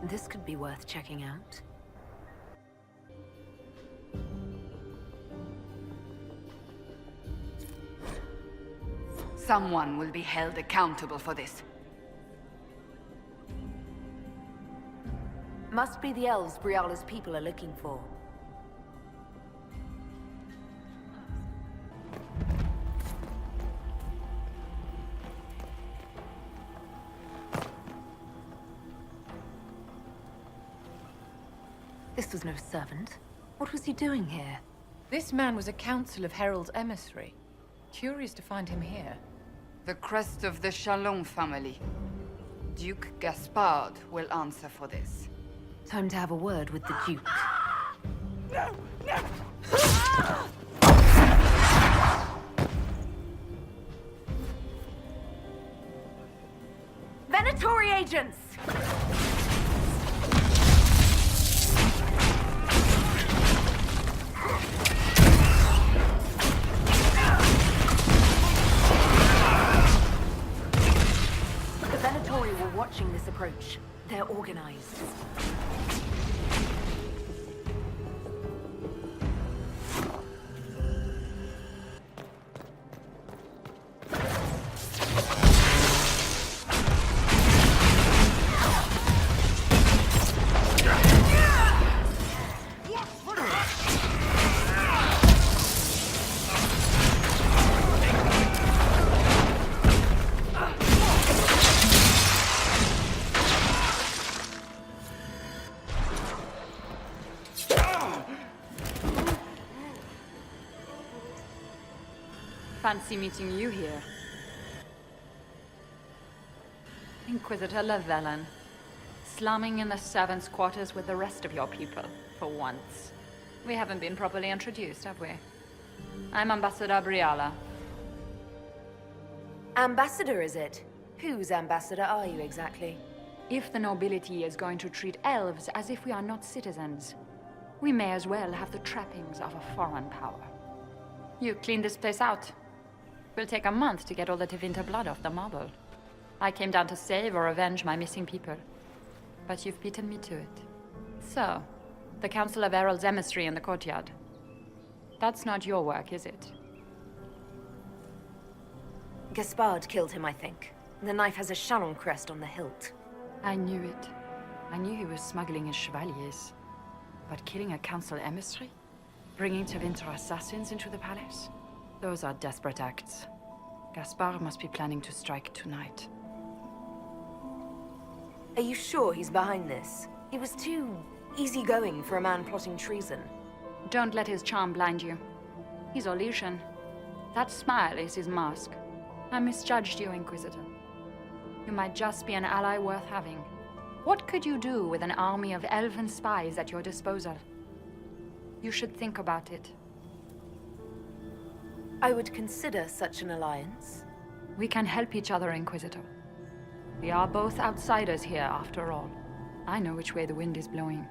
This could be worth checking out. Someone will be held accountable for this. Must be the elves Briala's people are looking for. This was no servant. What was he doing here? This man was a Council of Herald's emissary. Curious to find him here. The crest of the Chalon family. Duke Gaspard will answer for this. Time to have a word with the Duke. Venatori agents! The Venatori were watching this approach. They're organized. Fancy meeting you here. Inquisitor Llewellyn, slumming in the servants' quarters with the rest of your people, for once. We haven't been properly introduced, have we? I'm Ambassador Briala. Ambassador, is it? Whose ambassador are you exactly? If the nobility is going to treat elves as if we are not citizens, we may as well have the trappings of a foreign power. You clean this place out. Will take a month to get all the Tevinter blood off the marble. I came down to save or avenge my missing people. But you've beaten me to it. So, the Council of Herald's emissary in the courtyard. That's not your work, is it? Gaspard killed him, I think. The knife has a Chalon crest on the hilt. I knew it. I knew he was smuggling his chevaliers. But killing a council emissary? Bringing Tevinter assassins into the palace? Those are desperate acts. Gaspard must be planning to strike tonight. Are you sure he's behind this? He was too easygoing for a man plotting treason. Don't let his charm blind you. He's Orlesian. That smile is his mask. I misjudged you, Inquisitor. You might just be an ally worth having. What could you do with an army of elven spies at your disposal? You should think about it. I would consider such an alliance. We can help each other, Inquisitor. We are both outsiders here, after all. I know which way the wind is blowing.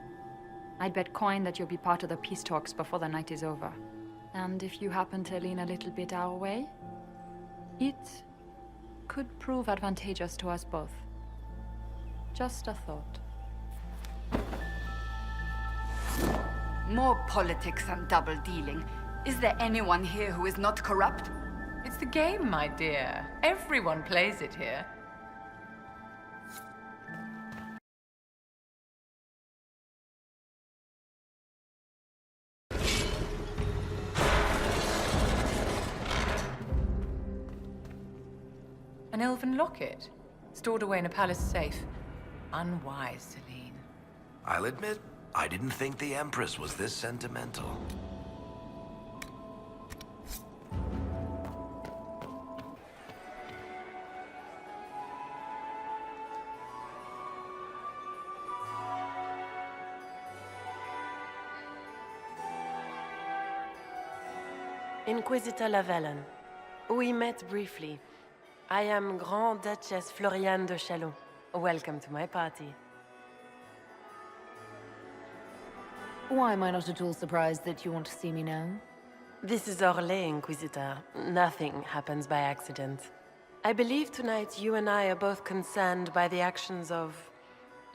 I'd bet coin that you'll be part of the peace talks before the night is over. And if you happen to lean a little bit our way, it could prove advantageous to us both. Just a thought. More politics and double-dealing. Is there anyone here who is not corrupt? It's the game, my dear. Everyone plays it here. An elven locket, stored away in a palace safe. Unwise, Celine. I'll admit, I didn't think the Empress was this sentimental. Inquisitor Llewellyn. We met briefly. I am Grand Duchess Floriane de Chalon. Welcome to my party. Why am I not at all surprised that you want to see me now? This is Orlais, Inquisitor. Nothing happens by accident. I believe tonight you and I are both concerned by the actions of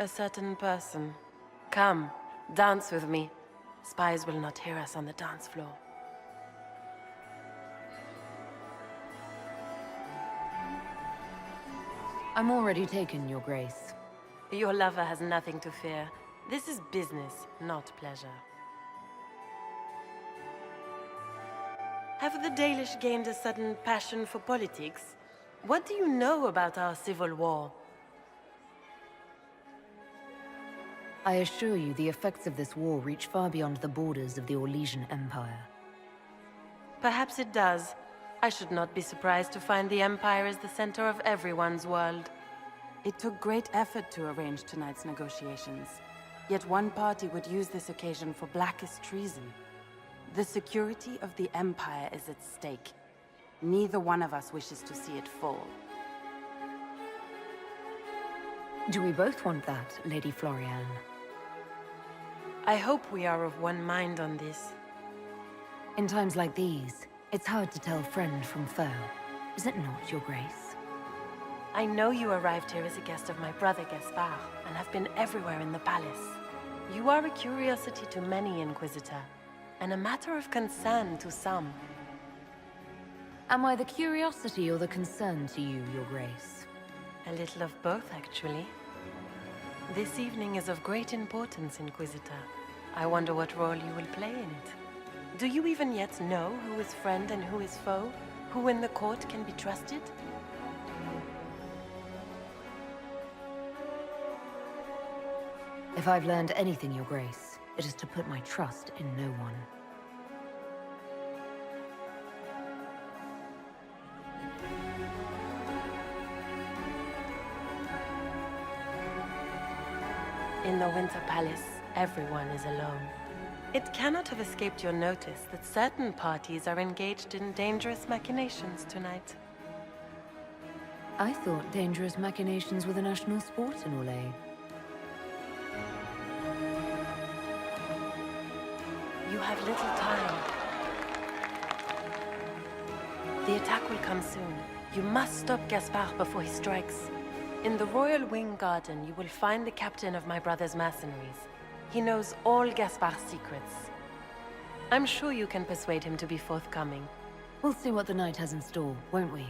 A certain person. Come, dance with me. Spies will not hear us on the dance floor. I'm already taken, Your Grace. Your lover has nothing to fear. This is business, not pleasure. Have the Dalish gained a sudden passion for politics? What do you know about our civil war? I assure you the effects of this war reach far beyond the borders of the Orlesian Empire. Perhaps it does. I should not be surprised to find the Empire is the center of everyone's world. It took great effort to arrange tonight's negotiations. Yet one party would use this occasion for blackest treason. The security of the Empire is at stake. Neither one of us wishes to see it fall. Do we both want that, Lady Florian? I hope we are of one mind on this. In times like these, it's hard to tell friend from foe. Is it not, Your Grace? I know you arrived here as a guest of my brother Gaspard, and have been everywhere in the palace. You are a curiosity to many, Inquisitor, and a matter of concern to some. Am I the curiosity or the concern to you, Your Grace? A little of both, actually. This evening is of great importance, Inquisitor. I wonder what role you will play in it. Do you even yet know who is friend and who is foe? Who in the court can be trusted? If I've learned anything, Your Grace, it is to put my trust in no one. In the Winter Palace, everyone is alone. It cannot have escaped your notice that certain parties are engaged in dangerous machinations tonight. I thought dangerous machinations were the national sport in Orlais. You have little time. The attack will come soon. You must stop Gaspard before he strikes. In the Royal Wing Garden, you will find the captain of my brother's mercenaries. He knows all Gaspard's secrets. I'm sure you can persuade him to be forthcoming. We'll see what the night has in store, won't we?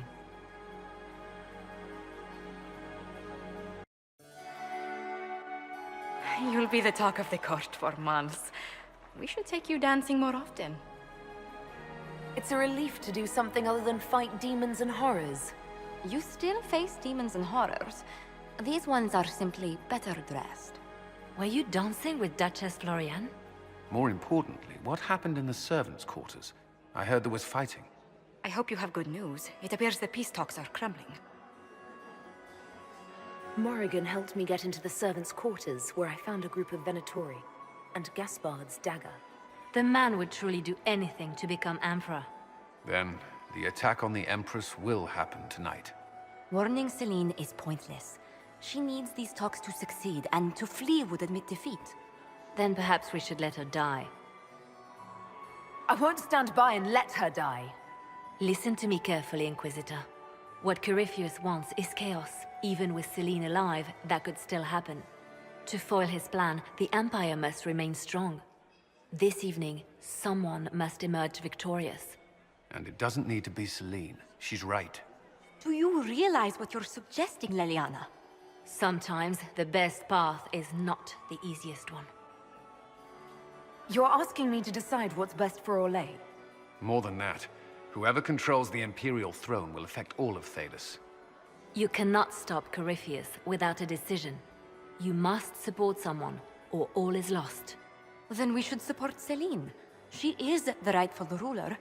You'll be the talk of the court for months. We should take you dancing more often. It's a relief to do something other than fight demons and horrors. You still face demons and horrors. These ones are simply better dressed. Were you dancing with Duchess Florian? More importantly, what happened in the servants' quarters? I heard there was fighting. I hope you have good news. It appears the peace talks are crumbling. Morrigan helped me get into the servants' quarters, where I found a group of Venatori, and Gaspard's dagger. The man would truly do anything to become Emperor. Then, the attack on the Empress will happen tonight. Warning Celine is pointless. She needs these talks to succeed, and to flee would admit defeat. Then perhaps we should let her die. I won't stand by and let her die. Listen to me carefully, Inquisitor. What Corypheus wants is chaos. Even with Celine alive, that could still happen. To foil his plan, the Empire must remain strong. This evening, someone must emerge victorious. And it doesn't need to be Celine. She's right. Do you realize what you're suggesting, Leliana? Sometimes the best path is not the easiest one. You're asking me to decide what's best for Orlais? More than that, whoever controls the Imperial throne will affect all of Thedas. You cannot stop Corypheus without a decision. You must support someone, or all is lost. Then we should support Celine. She is the rightful ruler.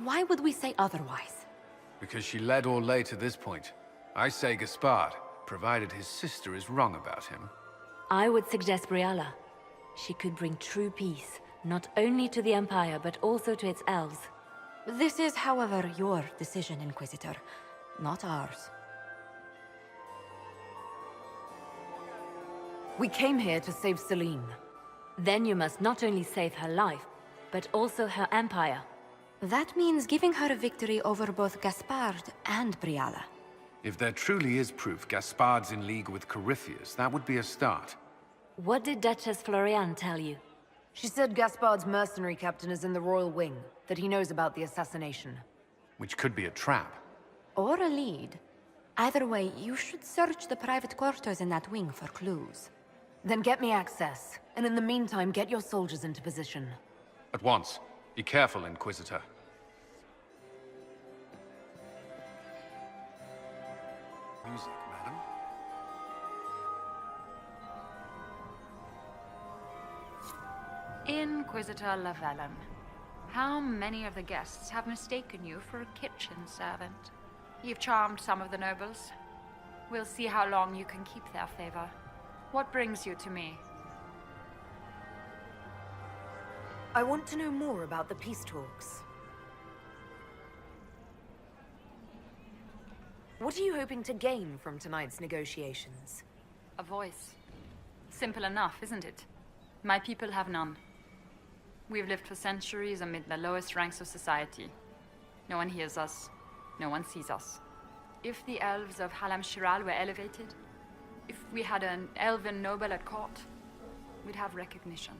Why would we say otherwise? Because she led Orlais to this point. I say Gaspard, provided his sister is wrong about him. I would suggest Briala. She could bring true peace, not only to the Empire, but also to its elves. This is, however, your decision, Inquisitor, not ours. We came here to save Celine. Then you must not only save her life, but also her empire. That means giving her a victory over both Gaspard and Briala. If there truly is proof Gaspard's in league with Corypheus, that would be a start. What did Duchess Floriane tell you? She said Gaspard's mercenary captain is in the Royal Wing, that he knows about the assassination. Which could be a trap. Or a lead. Either way, you should search the private quarters in that wing for clues. Then get me access, and in the meantime, get your soldiers into position. At once. Be careful, Inquisitor. Music, madam. Inquisitor Lavalin, how many of the guests have mistaken you for a kitchen servant? You've charmed some of the nobles. We'll see how long you can keep their favor. What brings you to me? I want to know more about the peace talks. What are you hoping to gain from tonight's negotiations? A voice. Simple enough, isn't it? My people have none. We've lived for centuries amid the lowest ranks of society. No one hears us. No one sees us. If the elves of Halam Shiral were elevated, if we had an elven noble at court, we'd have recognition.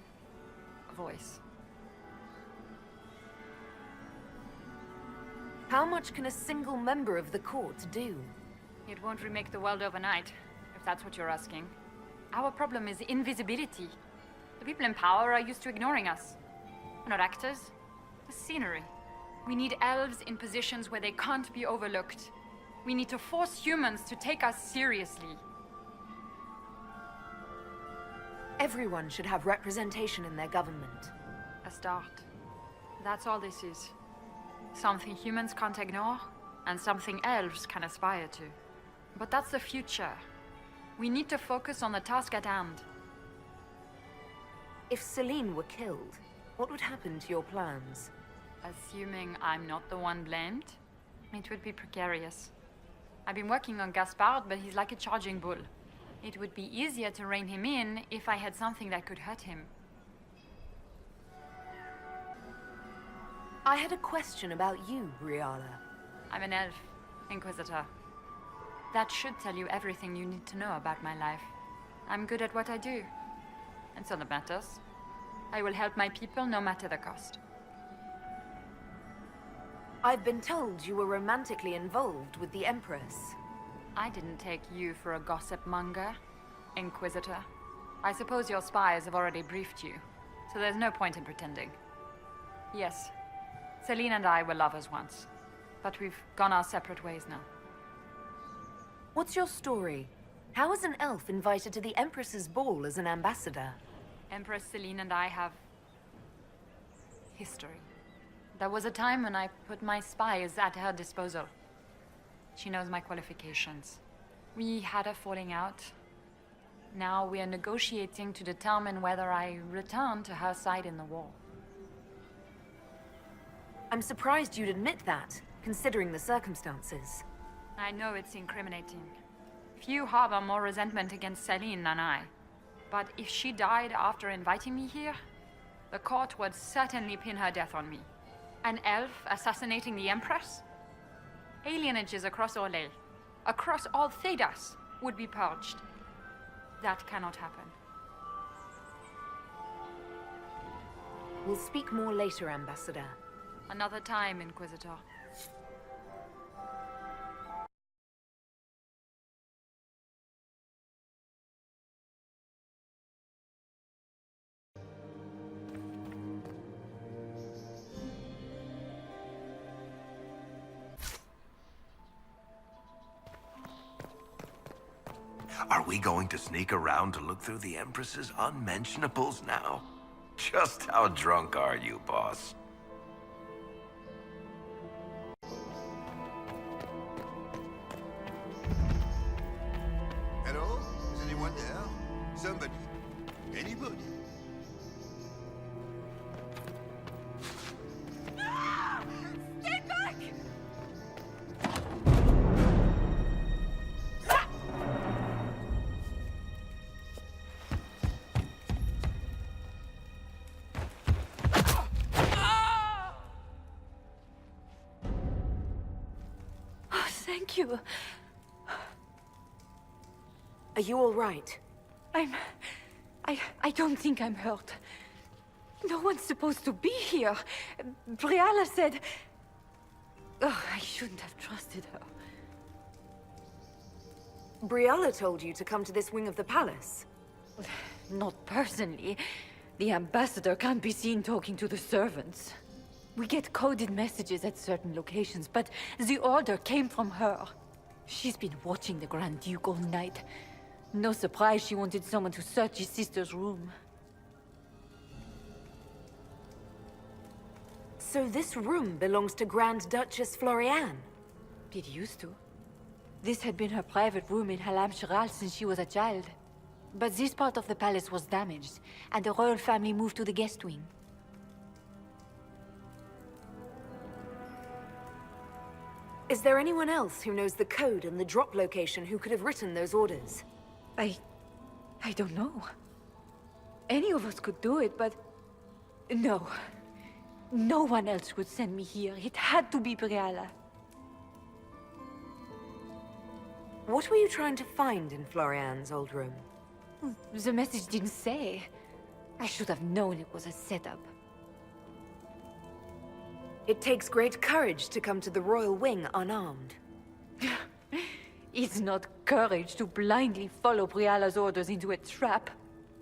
A voice. How much can a single member of the court do? It won't remake the world overnight, if that's what you're asking. Our problem is invisibility. The people in power are used to ignoring us. We're not actors. The scenery. We need elves in positions where they can't be overlooked. We need to force humans to take us seriously. Everyone should have representation in their government. A start. That's all this is. Something humans can't ignore, and something elves can aspire to. But that's the future. We need to focus on the task at hand. If Celine were killed, what would happen to your plans? Assuming I'm not the one blamed, it would be precarious. I've been working on Gaspard, but he's like a charging bull. It would be easier to rein him in if I had something that could hurt him. I had a question about you, Briala. I'm an elf, Inquisitor. That should tell you everything you need to know about my life. I'm good at what I do. And so that matters. I will help my people no matter the cost. I've been told you were romantically involved with the Empress. I didn't take you for a gossip monger, Inquisitor. I suppose your spies have already briefed you, so there's no point in pretending. Yes, Celine and I were lovers once, but we've gone our separate ways now. What's your story? How is an elf invited to the Empress's ball as an ambassador? Empress Celine and I have history. There was a time when I put my spies at her disposal. She knows my qualifications. We had a falling out. Now we are negotiating to determine whether I return to her side in the war. I'm surprised you'd admit that, considering the circumstances. I know it's incriminating. Few harbor more resentment against Celine than I. But if she died after inviting me here, the court would certainly pin her death on me. An elf assassinating the Empress? Alienages across Orlais, across all Thedas, would be purged. That cannot happen. We'll speak more later, Ambassador. Another time, Inquisitor. Are we going to sneak around to look through the Empress's unmentionables now? Just how drunk are you, boss? Hello? Is anyone there? Somebody? Anybody? Stay back! Thank you. Are you all right? I don't think I'm hurt. No one's supposed to be here. Briala said... Oh, I shouldn't have trusted her. Briala told you to come to this wing of the palace? Not personally. The ambassador can't be seen talking to the servants. We get coded messages at certain locations, but the order came from her. She's been watching the Grand Duke all night. No surprise she wanted someone to search his sister's room. So this room belongs to Grand Duchess Floriane? It used to. This had been her private room in Halam Shiral since she was a child. But this part of the palace was damaged, and the royal family moved to the guest wing. Is there anyone else who knows the code and the drop location who could have written those orders? I don't know. Any of us could do it, but... No. No one else could send me here. It had to be Briala. What were you trying to find in Floriane's old room? The message didn't say. I should have known it was a setup. It takes great courage to come to the royal wing unarmed. It's not courage to blindly follow Briala's orders into a trap.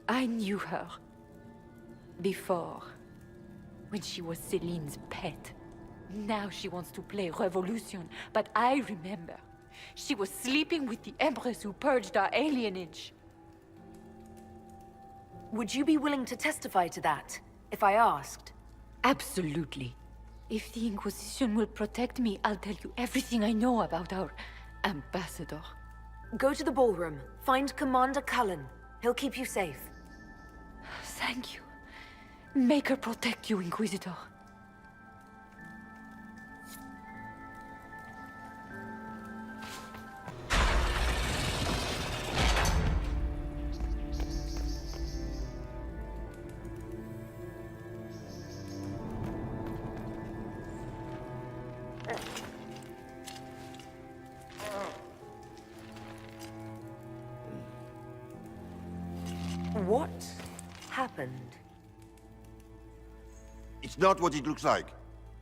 I knew her. Before. When she was Celine's pet. Now she wants to play revolution, but I remember. She was sleeping with the Empress who purged our alienage. Would you be willing to testify to that, if I asked? Absolutely. If the Inquisition will protect me, I'll tell you everything I know about our ambassador. Go to the ballroom. Find Commander Cullen. He'll keep you safe. Thank you. Make her protect you, Inquisitor. What happened? It's not what it looks like.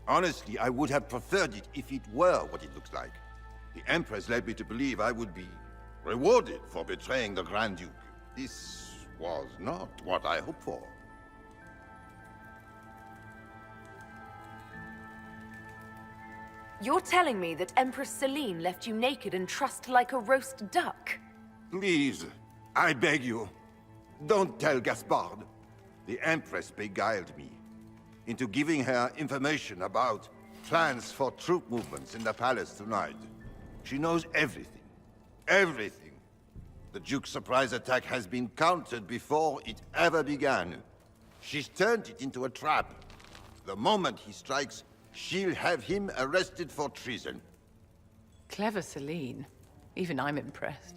Honestly, I would have preferred it if it were what it looks like. The Empress led me to believe I would be rewarded for betraying the Grand Duke. This was not what I hoped for. You're telling me that Empress Celine left you naked and trussed like a roast duck? Please, I beg you, don't tell Gaspard. The Empress beguiled me into giving her information about plans for troop movements in the palace tonight. She knows everything. Everything. The Duke's surprise attack has been countered before it ever began. She's turned it into a trap. The moment he strikes, she'll have him arrested for treason. Clever Celine. Even I'm impressed.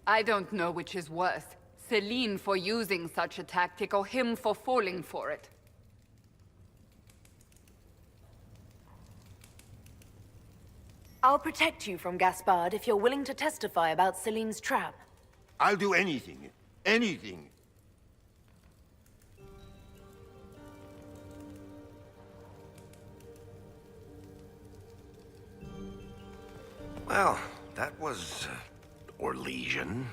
I don't know which is worse. Celine for using such a tactic, or him for falling for it. I'll protect you from Gaspard if you're willing to testify about Celine's trap. I'll do anything. Anything. Well, that was... Orlesian.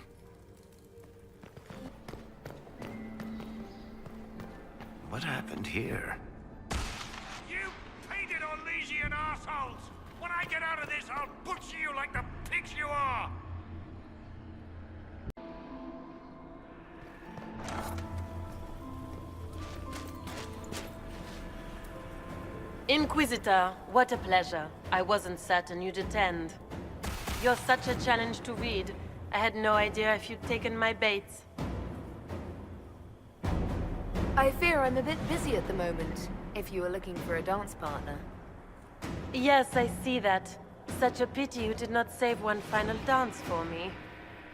What happened here? You painted Orlesian assholes! When I get out of this, I'll butcher you like the pigs you are! Inquisitor, what a pleasure. I wasn't certain you'd attend. You're such a challenge to read. I had no idea if you'd taken my bait. I fear I'm a bit busy at the moment, if you were looking for a dance partner. Yes, I see that. Such a pity you did not save one final dance for me.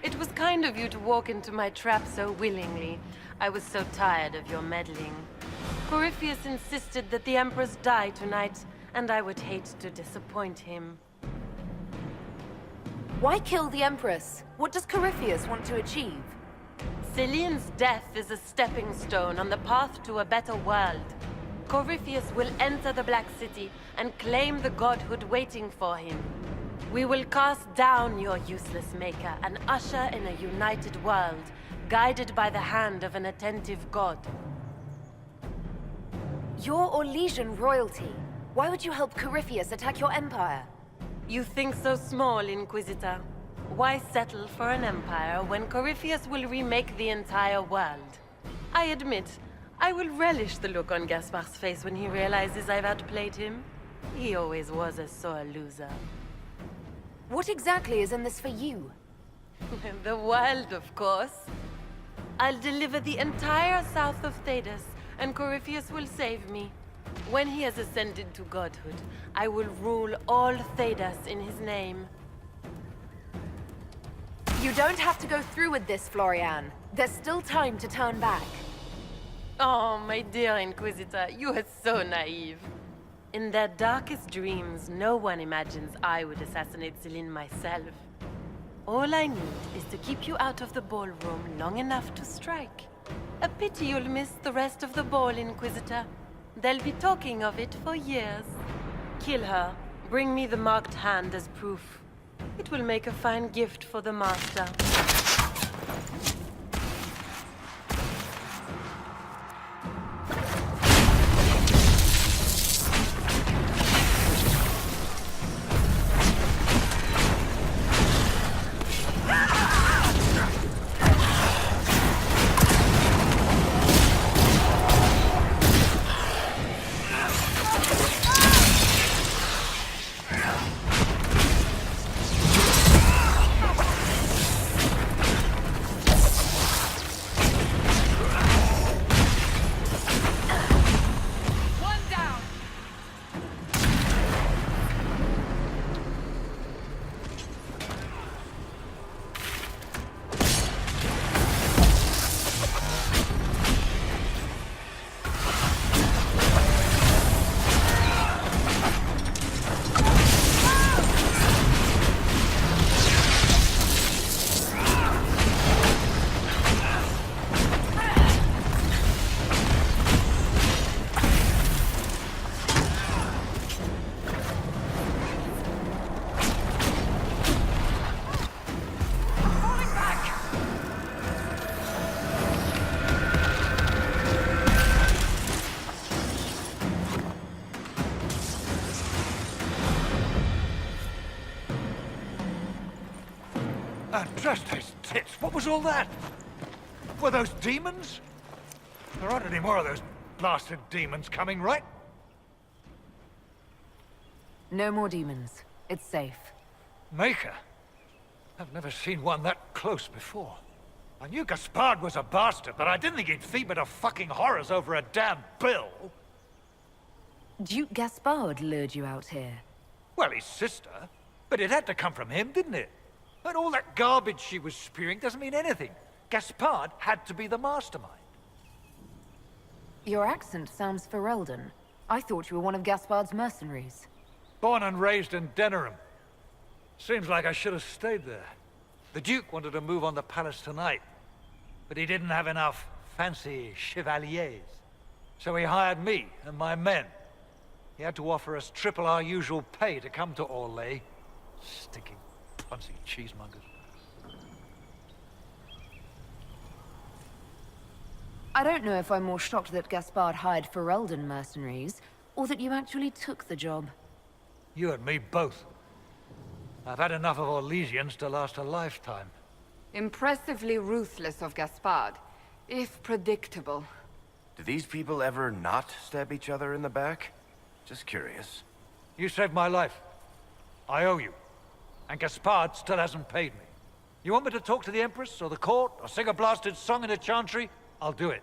It was kind of you to walk into my trap so willingly. I was so tired of your meddling. Corypheus insisted that the Empress die tonight, and I would hate to disappoint him. Why kill the Empress? What does Corypheus want to achieve? Celine's death is a stepping stone on the path to a better world. Corypheus will enter the Black City and claim the godhood waiting for him. We will cast down your useless maker and usher in a united world, guided by the hand of an attentive god. You're Orlesian royalty. Why would you help Corypheus attack your empire? You think so small, Inquisitor. Why settle for an empire when Corypheus will remake the entire world? I admit, I will relish the look on Gaspard's face when he realizes I've outplayed him. He always was a sore loser. What exactly is in this for you? The world, of course. I'll deliver the entire south of Thedas, and Corypheus will save me. When he has ascended to godhood, I will rule all Thedas in his name. You don't have to go through with this, Florian. There's still time to turn back. Oh, my dear Inquisitor, you are so naive. In their darkest dreams, no one imagines I would assassinate Celine myself. All I need is to keep you out of the ballroom long enough to strike. A pity you'll miss the rest of the ball, Inquisitor. They'll be talking of it for years. Kill her. Bring me the marked hand as proof. It will make a fine gift for the Master. Just his tits. What was all that? Were those demons? There aren't any more of those blasted demons coming, right? No more demons. It's safe. Maker? I've never seen one that close before. I knew Gaspard was a bastard, but I didn't think he'd feed me to fucking horrors over a damn bill. Duke Gaspard lured you out here. Well, his sister. But it had to come from him, didn't it? And all that garbage she was spewing doesn't mean anything. Gaspard had to be the mastermind. Your accent sounds Ferelden. I thought you were one of Gaspard's mercenaries. Born and raised in Denerim. Seems like I should have stayed there. The Duke wanted to move on the palace tonight, but he didn't have enough fancy chevaliers. So he hired me and my men. He had to offer us triple our usual pay to come to Orlais. Stinking punsy cheesemongers. I don't know if I'm more shocked that Gaspard hired Ferelden mercenaries, or that you actually took the job. You and me both. I've had enough of Orlesians to last a lifetime. Impressively ruthless of Gaspard, if predictable. Do these people ever not stab each other in the back? Just curious. You saved my life. I owe you. And Gaspard still hasn't paid me. You want me to talk to the Empress, or the court, or sing a blasted song in a chantry? I'll do it.